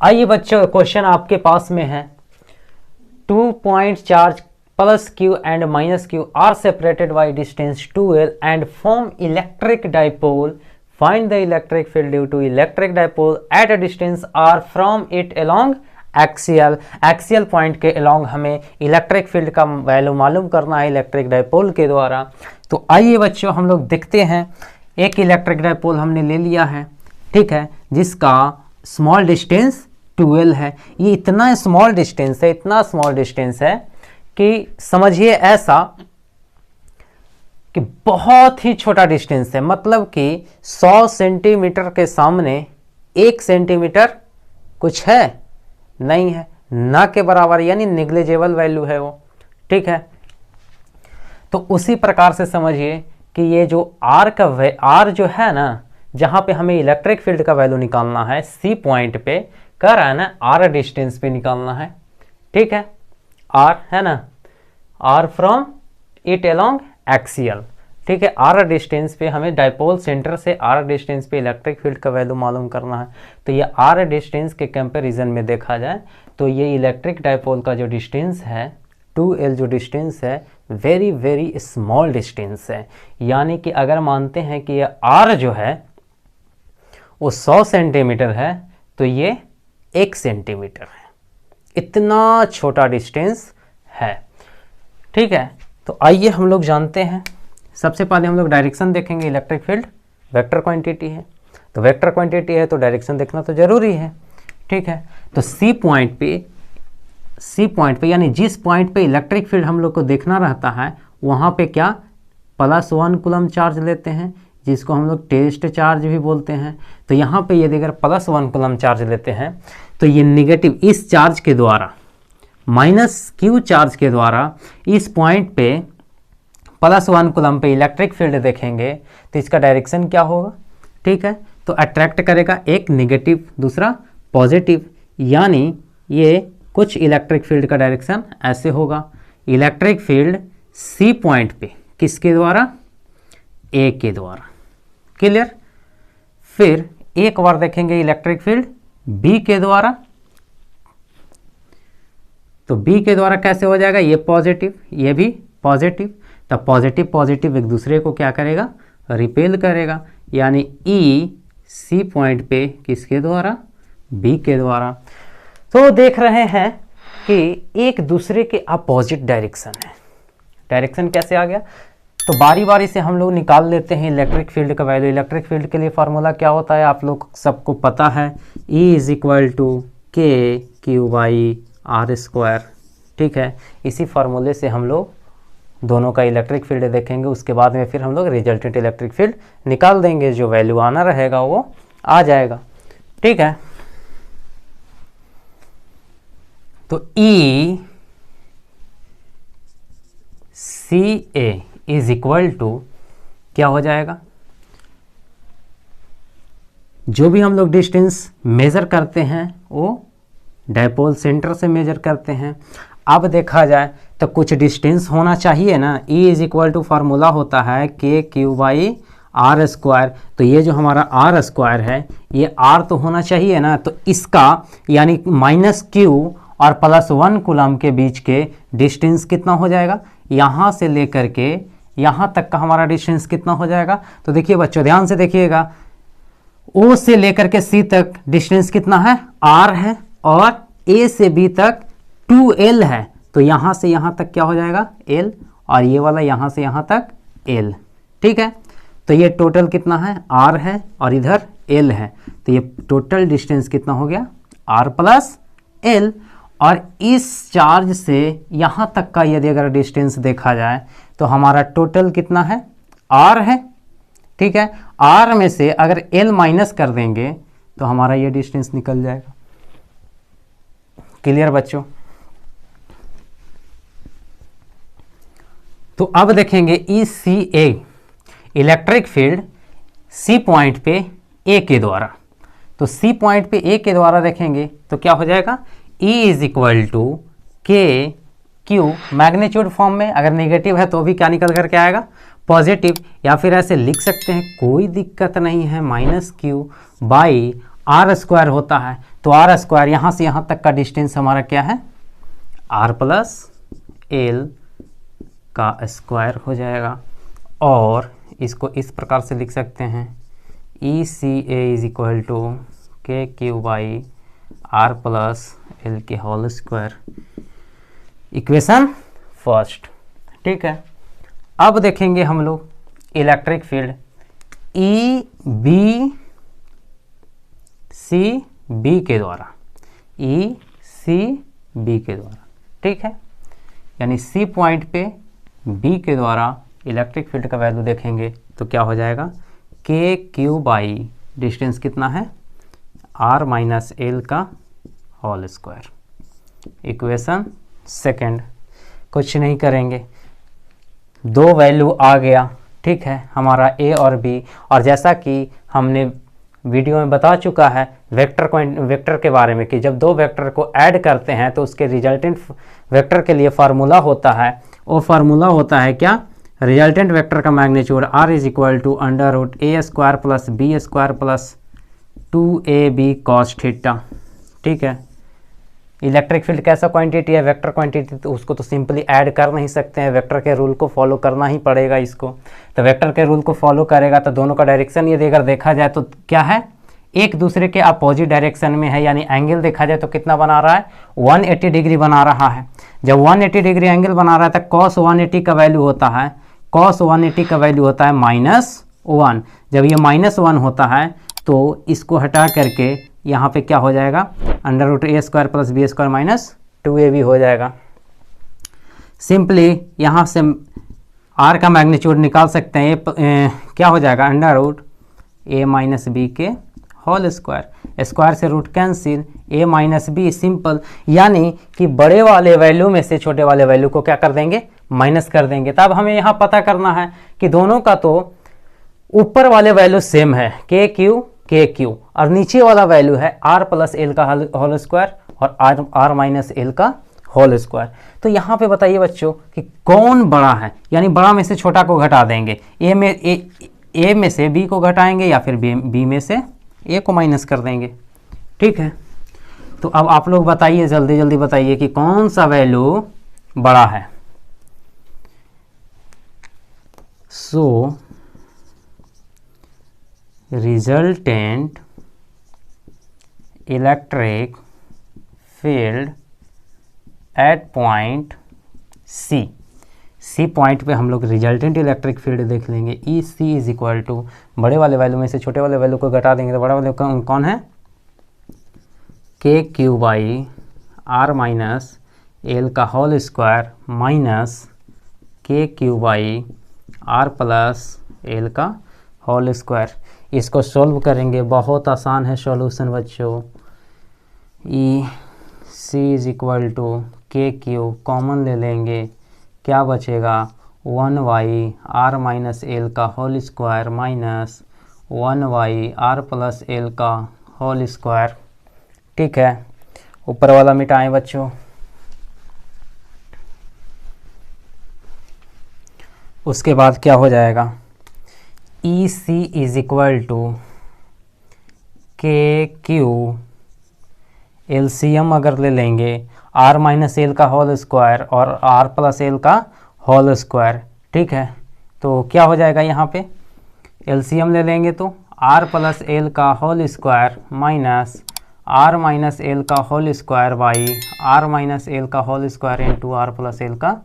आइए बच्चों, क्वेश्चन आपके पास में है 2 point charge plus q and minus q are separated by distance 2l and form electric dipole. Find the electric field due to electric dipole at a distance r from it along axial. Axial point के along हमें electric field का value मालूम करना है electric dipole के द्वारा. तो आइए बच्चों हम लोग देखते हैं. एक इलेक्ट्रिक डाइपोल हमने ले लिया है, ठीक है, जिसका स्मॉल डिस्टेंस 12 है. ये इतना स्मॉल डिस्टेंस है, इतना स्मॉल डिस्टेंस है कि समझिए ऐसा कि बहुत ही छोटा डिस्टेंस है. मतलब कि 100 सेंटीमीटर के सामने 1 सेंटीमीटर कुछ है नहीं है, ना के बराबर, यानी निग्लिजिबल वैल्यू है वो, ठीक है. तो उसी प्रकार से समझिए कि ये जो आर जो है ना, जहां पे हमें इलेक्ट्रिक फील्ड का वैल्यू निकालना है, सी पॉइंट पे कर रहा है ना, आर डिस्टेंस पे निकालना है, ठीक है. आर है ना, R from it along axial, ठीक है. आर डिस्टेंस पे हमें डाइपोल सेंटर से आर डिस्टेंस पे इलेक्ट्रिक फील्ड का वैल्यू मालूम करना है. तो ये आर डिस्टेंस के कंपैरिजन में देखा जाए तो ये इलेक्ट्रिक डाइपोल का जो डिस्टेंस है 2l, जो डिस्टेंस है वेरी वेरी स्मॉल डिस्टेंस है. यानी कि अगर मानते हैं कि ये आर जो है वो 100 सेंटीमीटर है तो ये 1 सेंटीमीटर है. इतना छोटा डिस्टेंस है, ठीक है. तो आइए हम लोग जानते हैं. सबसे पहले हम लोग डायरेक्शन देखेंगे. इलेक्ट्रिक फील्ड वेक्टर क्वांटिटी है, तो वेक्टर क्वांटिटी है तो डायरेक्शन देखना तो जरूरी है, ठीक है. तो सी पॉइंट पे यानी जिस पॉइंट पे इलेक्ट्रिक फील्ड हम लोग को देखना रहता है वहाँ पे क्या +1 कूलम चार्ज लेते हैं, जिसको हम लोग टेस्ट चार्ज भी बोलते हैं. तो यहाँ पे यदि अगर +1 कूलम चार्ज लेते हैं तो ये निगेटिव इस चार्ज के द्वारा -q चार्ज के द्वारा इस पॉइंट पे +1 कूलम पे इलेक्ट्रिक फील्ड देखेंगे तो इसका डायरेक्शन क्या होगा, ठीक है. तो अट्रैक्ट करेगा, एक निगेटिव दूसरा पॉजिटिव, यानी ये कुछ इलेक्ट्रिक फील्ड का डायरेक्शन ऐसे होगा. इलेक्ट्रिक फील्ड सी पॉइंट पे किसके द्वारा, ए के द्वारा, क्लियर. फिर एक बार देखेंगे इलेक्ट्रिक फील्ड बी के द्वारा, तो बी के द्वारा कैसे हो जाएगा, ये पॉजिटिव ये भी पॉजिटिव. तब पॉजिटिव पॉजिटिव एक दूसरे को क्या करेगा, रिपेल करेगा. यानी ई सी पॉइंट पे किसके द्वारा, बी के द्वारा. तो देख रहे हैं कि एक दूसरे के अपोजिट डायरेक्शन है. डायरेक्शन कैसे आ गया, तो बारी बारी से हम लोग निकाल लेते हैं इलेक्ट्रिक फील्ड का वैल्यू. इलेक्ट्रिक फील्ड के लिए फार्मूला क्या होता है आप लोग सबको पता है, E = k/r², ठीक है. इसी फार्मूले से हम लोग दोनों का इलेक्ट्रिक फील्ड देखेंगे. उसके बाद में फिर हम लोग रिजल्टेंट इलेक्ट्रिक फील्ड निकाल देंगे. जो वैल्यू आना रहेगा वो आ जाएगा, ठीक है. तो ECA = क्या हो जाएगा, जो भी हम लोग डिस्टेंस मेजर करते हैं वो डाइपोल सेंटर से मेजर करते हैं. अब देखा जाए तो कुछ डिस्टेंस होना चाहिए ना. E फार्मूला होता है k/r². तो ये जो हमारा r² है ये r तो होना चाहिए ना. तो इसका यानी -q और +1 कूलम के बीच के डिस्टेंस कितना हो जाएगा, यहाँ से लेकर के यहाँ तक का हमारा डिस्टेंस कितना हो जाएगा. तो देखिए बच्चों ध्यान से देखिएगा, O से लेकर के C तक डिस्टेंस कितना है, r है, और A से B तक 2l है. तो यहाँ से यहाँ तक क्या हो जाएगा, l, और ये वाला यहाँ से यहाँ तक l, ठीक है. तो ये टोटल कितना है, r है और इधर l है. तो ये टोटल डिस्टेंस कितना हो गया, r + l. और इस चार्ज से यहाँ तक का यदि अगर डिस्टेंस देखा जाए तो हमारा टोटल कितना है, r है, ठीक है. r में से अगर l माइनस कर देंगे तो हमारा ये डिस्टेंस निकल जाएगा. क्लियर बच्चों. तो अब देखेंगे ECA electric field C point पे ए के द्वारा. तो सी पॉइंट पे ए के द्वारा देखेंगे तो क्या हो जाएगा, E = k/q मैग्नीट्यूड फॉर्म में. अगर नेगेटिव है तो भी क्या निकल करके आएगा, पॉजिटिव. या फिर ऐसे लिख सकते हैं, कोई दिक्कत नहीं है, -q/r². आर स्क्वायर होता है, तो आर स्क्वायर यहाँ से यहाँ तक का डिस्टेंस हमारा क्या है, आर प्लस एल का स्क्वायर हो जाएगा। और इसको इस प्रकार से लिख सकते हैं, E C A is equal to K Q by R plus L के होल स्क्वायर, इक्वेशन फर्स्ट। ठीक है, अब देखेंगे हम लोग electric field E B C B के द्वारा, ई सी बी के द्वारा। ठीक है, यानी सी पॉइंट पे बी के द्वारा इलेक्ट्रिक फील्ड का वैल्यू देखेंगे तो क्या हो जाएगा, के क्यू बाई डिस्टेंस कितना है, आर माइनस एल का होल स्क्वायर, इक्वेशन सेकंड। कुछ नहीं करेंगे, दो वैल्यू आ गया। ठीक है, हमारा ए और बी, और जैसा कि हमने वीडियो में बता चुका है वेक्टर के बारे में कि जब दो वेक्टर को ऐड करते हैं तो उसके रिजल्टेंट वेक्टर के लिए फार्मूला होता है, वो फार्मूला होता है क्या, रिजल्टेंट वेक्टर का magnitude R is equal to under root A square plus B square plus 2ab cos theta. ठीक है, इलेक्ट्रिक फील्ड कैसा क्वांटिटी है, वेक्टर क्वांटिटी, तो उसको तो सिंपली ऐड कर नहीं सकते हैं, वेक्टर के रूल को फॉलो करना ही पड़ेगा इसको। तो वेक्टर के रूल को फॉलो करेगा तो दोनों का डायरेक्शन ये अगर देखा जाए तो क्या है, एक दूसरे के अपोजिट डायरेक्शन में है, यानी एंगल देखा जाए तो कितना बना रहा है, 180 डिग्री बना रहा है। जब 180 डिग्री एंगल बना रहा है तो कॉस 180 का वैल्यू होता है, कॉस 180 का वैल्यू होता है -1। जब ये -1 होता है तो इसको हटा करके यहाँ पे क्या हो जाएगा, under root A square plus B square minus 2ab हो जाएगा। सिंपली यहाँ से आर का मैग्नीट्यूड निकाल सकते हैं, क्या हो जाएगा, अंडर रूट ए माइनस बी के होल स्क्वायर, स्क्वायर से रूट कैंसिल, ए माइनस बी सिंपल, यानी कि बड़े वाले वैल्यू में से छोटे वाले वैल्यू को क्या कर देंगे, माइनस कर देंगे। तब हमें यहाँ पता करना है कि दोनों का तो ऊपर वाले वैल्यू सेम है, के क्यू, और नीचे वाला वैल्यू है आर प्लस एल का होल स्क्वायर और आर माइनस एल का होल स्क्वायर। तो यहाँ पे बताइए बच्चों कि कौन बड़ा है, यानी बड़ा में से छोटा को घटा देंगे, ए में से बी को घटाएंगे या फिर बी में से ए को माइनस कर देंगे। ठीक है, तो अब आप लोग बताइए, जल्दी जल्दी बताइए कि कौन सा वैल्यू बड़ा है। So resultant electric field at point C point पे हम लोग रिजल्टेंट इलेक्ट्रिक फील्ड देख लेंगे, E C is equal to, बड़े वाले वैल्यू में से छोटे वाले वैल्यू को घटा देंगे तो बड़ा वैल्यू कौन है, K Q by R minus L का whole square minus K Q by R plus L का होल स्क्वायर। इसको सॉल्व करेंगे, बहुत आसान है सॉल्यूशन बच्चों। E C is equal to K Q common ले लेंगे, क्या बचेगा, 1 आर माइनस एल का whole square minus 1 R plus L का होल स्क्वायर। ठीक है, ऊपर वाला मिटाएं बच्चों। उसके बाद क्या हो जाएगा, ई C is equal to K Q, LCM अगर ले लेंगे आर माइनस एल का होल स्क्वायर और आर प्लस एल का होल स्क्वायर। ठीक है, तो क्या हो जाएगा, यहाँ पे एलसीएम ले लेंगे तो आर प्लस एल का whole square minus R minus L का whole square by R minus L का whole square into R plus L का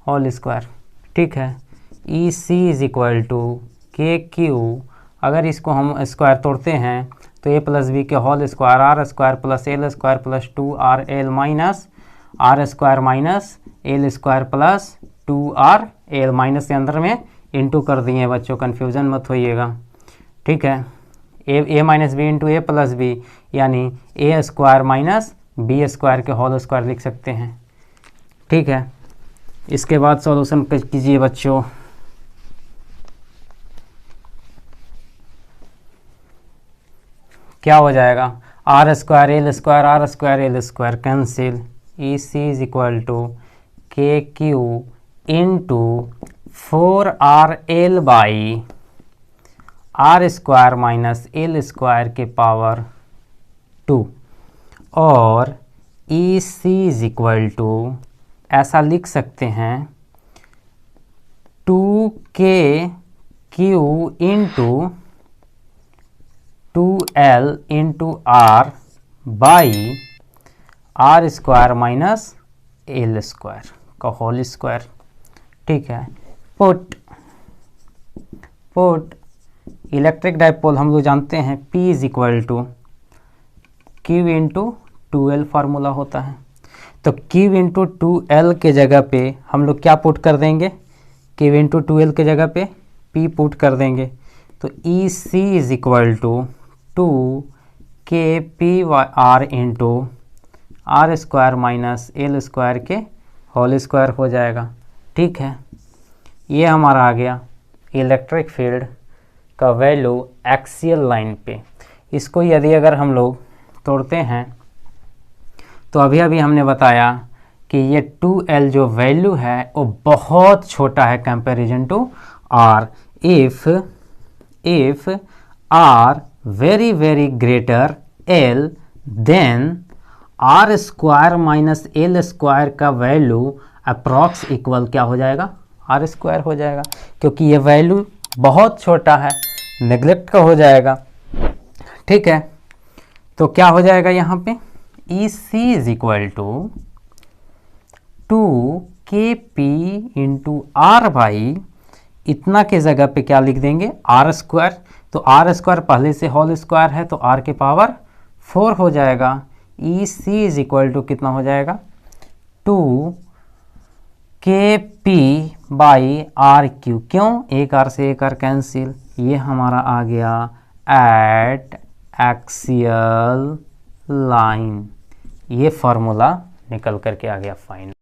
होल स्क्वायर। ठीक है, E C is equal to K Q, अगर इसको हम स्क्वायर तोड़ते हैं तो ए प्लस बी के whole square R square plus L square plus 2RL minus R square minus L square plus 2RL, minus के अंदर में इंटू कर दिए बच्चों, कन्फ्यूज़न मत होइएगा। ठीक है, ए माइनस बी इंटू ए प्लस बी, यानी ए स्क्वायर माइनस बी स्क्वायर के होल स्क्वायर लिख सकते हैं। ठीक है, इसके बाद सॉल्यूशन कीजिए बच्चों। क्या हो जाएगा, R square L square R square L square cancel, E C is equal to K Q into 4RL by R square minus L square के पावर 2 और E C is equal to ऐसा लिख सकते हैं 2k Q into 2L into R by R square minus L square का whole square. ठीक है, put electric dipole हम लोग जानते हैं P is equal to Q into 2L formula होता है। तो Q इंटू 2L के जगह पे हम लोग क्या पुट कर देंगे, Q इंटू 2L के जगह पे P पुट कर देंगे। तो E C is equal to 2kPr into R square minus L square के होल स्क्वायर हो जाएगा। ठीक है, ये हमारा आ गया इलेक्ट्रिक फील्ड का वैल्यू एक्सियल लाइन पे। इसको यदि अगर हम लोग तोड़ते हैं तो अभी हमने बताया कि ये 2L जो वैल्यू है वो बहुत छोटा है comparison to R। If R very very greater L then R square minus L square का वैल्यू अप्रॉक्स इक्वल क्या हो जाएगा, आर स्क्वायर हो जाएगा, क्योंकि ये वैल्यू बहुत छोटा है, नेग्लेक्ट का हो जाएगा। ठीक है, तो क्या हो जाएगा यहाँ पे E C is equal to 2kP into R by इतना के जगह पे क्या लिख देंगे आर स्क्वायर। तो आर स्क्वायर पहले से होल स्क्वायर है तो आर के पावर 4 हो जाएगा। ई सी इज इक्वल टू कितना हो जाएगा 2kP बाई आर क्यू। क्यों, एक आर से एक आर कैंसिल। ये हमारा आ गया एट एक्सियल लाइन। ये फार्मूला निकल करके आ गया फाइनल।